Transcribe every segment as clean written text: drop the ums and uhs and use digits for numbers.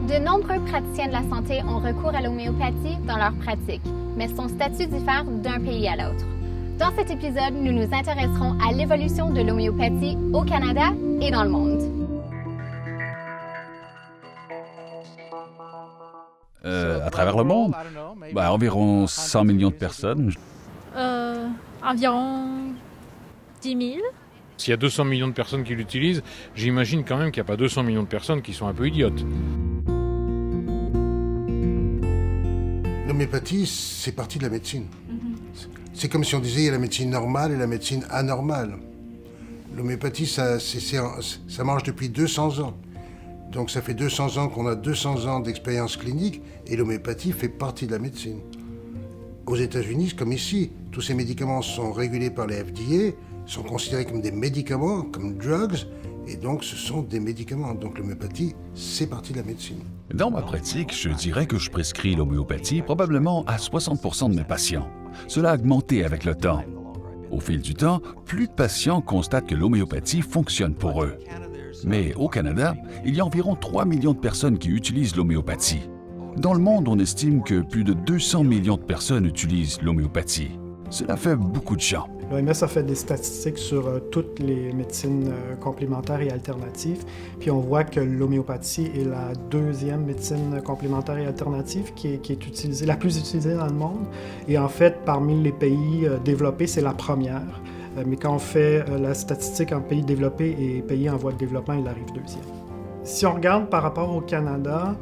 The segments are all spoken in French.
De nombreux praticiens de la santé ont recours à l'homéopathie dans leur pratique, mais son statut diffère d'un pays à l'autre. Dans cet épisode, nous nous intéresserons à l'évolution de l'homéopathie au Canada et dans le monde. À travers le monde, environ 100 millions de personnes. Environ 10 000. S'il y a 200 millions de personnes qui l'utilisent, j'imagine quand même qu'il n'y a pas 200 millions de personnes qui sont un peu idiotes. L'homéopathie, c'est partie de la médecine. C'est comme si on disait il y a la médecine normale et la médecine anormale. L'homéopathie, ça marche depuis 200 ans. Donc ça fait 200 ans qu'on a 200 ans d'expérience clinique et l'homéopathie fait partie de la médecine. Aux États-Unis, comme ici, tous ces médicaments sont régulés par les FDA, sont considérés comme des médicaments, comme drugs, et donc ce sont des médicaments. Donc l'homéopathie, c'est partie de la médecine. Dans ma pratique, je dirais que je prescris l'homéopathie probablement à 60% de mes patients. Cela a augmenté avec le temps. Au fil du temps, plus de patients constatent que l'homéopathie fonctionne pour eux. Mais au Canada, il y a environ 3 millions de personnes qui utilisent l'homéopathie. Dans le monde, on estime que plus de 200 millions de personnes utilisent l'homéopathie. Cela fait beaucoup de gens. L'OMS a fait des statistiques sur toutes les médecines complémentaires et alternatives, puis on voit que l'homéopathie est la deuxième médecine complémentaire et alternative qui est utilisée, la plus utilisée dans le monde. Et en fait, parmi les pays développés, c'est la première. Mais quand on fait la statistique en pays développés et pays en voie de développement, il arrive deuxième. Si on regarde par rapport au Canada,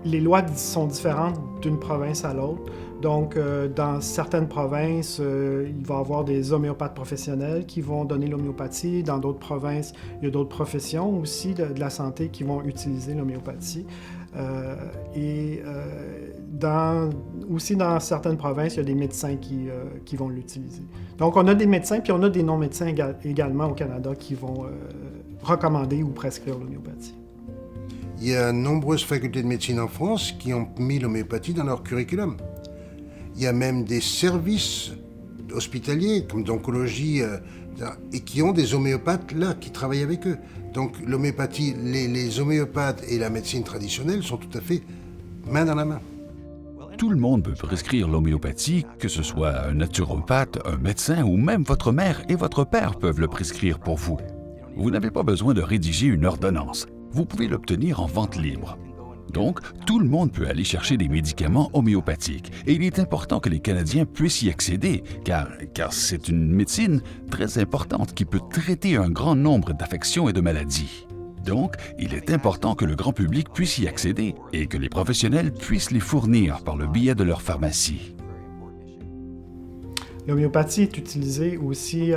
les lois sont différentes d'une province à l'autre. Donc, dans certaines provinces, il va y avoir des homéopathes professionnels qui vont donner l'homéopathie. Dans d'autres provinces, il y a d'autres professions aussi de la santé qui vont utiliser l'homéopathie. Aussi dans certaines provinces, il y a des médecins qui vont l'utiliser. Donc, on a des médecins, puis on a des non-médecins également au Canada qui vont recommander ou prescrire l'homéopathie. Il y a nombreuses facultés de médecine en France qui ont mis l'homéopathie dans leur curriculum. Il y a même des services hospitaliers, comme d'oncologie, et qui ont des homéopathes là, qui travaillent avec eux. Donc l'homéopathie, les homéopathes et la médecine traditionnelle sont tout à fait main dans la main. Tout le monde peut prescrire l'homéopathie, que ce soit un naturopathe, un médecin ou même votre mère et votre père peuvent le prescrire pour vous. Vous n'avez pas besoin de rédiger une ordonnance. Vous pouvez l'obtenir en vente libre. Donc, tout le monde peut aller chercher des médicaments homéopathiques. Et il est important que les Canadiens puissent y accéder, car c'est une médecine très importante qui peut traiter un grand nombre d'affections et de maladies. Donc, il est important que le grand public puisse y accéder et que les professionnels puissent les fournir par le biais de leur pharmacie. L'homéopathie est utilisée aussi,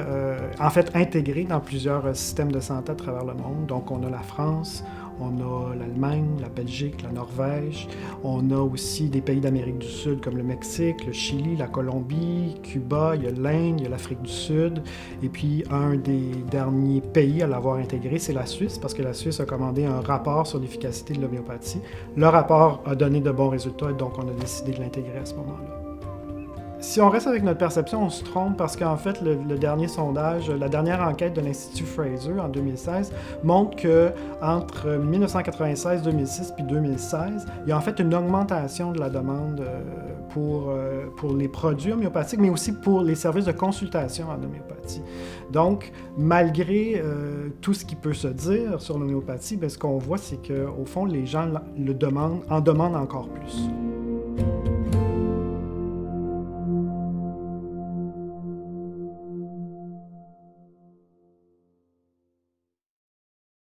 intégrée dans plusieurs systèmes de santé à travers le monde. Donc, on a la France, on a l'Allemagne, la Belgique, la Norvège. On a aussi des pays d'Amérique du Sud comme le Mexique, le Chili, la Colombie, Cuba, il y a l'Inde, il y a l'Afrique du Sud. Et puis, un des derniers pays à l'avoir intégré, c'est la Suisse, parce que la Suisse a commandé un rapport sur l'efficacité de l'homéopathie. Le rapport a donné de bons résultats, et donc on a décidé de l'intégrer à ce moment-là. Si on reste avec notre perception, on se trompe parce qu'en fait, le dernier sondage, la dernière enquête de l'Institut Fraser en 2016 montre qu'entre 1996, 2006 puis 2016, il y a en fait une augmentation de la demande pour les produits homéopathiques, mais aussi pour les services de consultation en homéopathie. Donc, malgré tout ce qui peut se dire sur l'homéopathie, ce qu'on voit, c'est qu'au fond, les gens en demandent encore plus.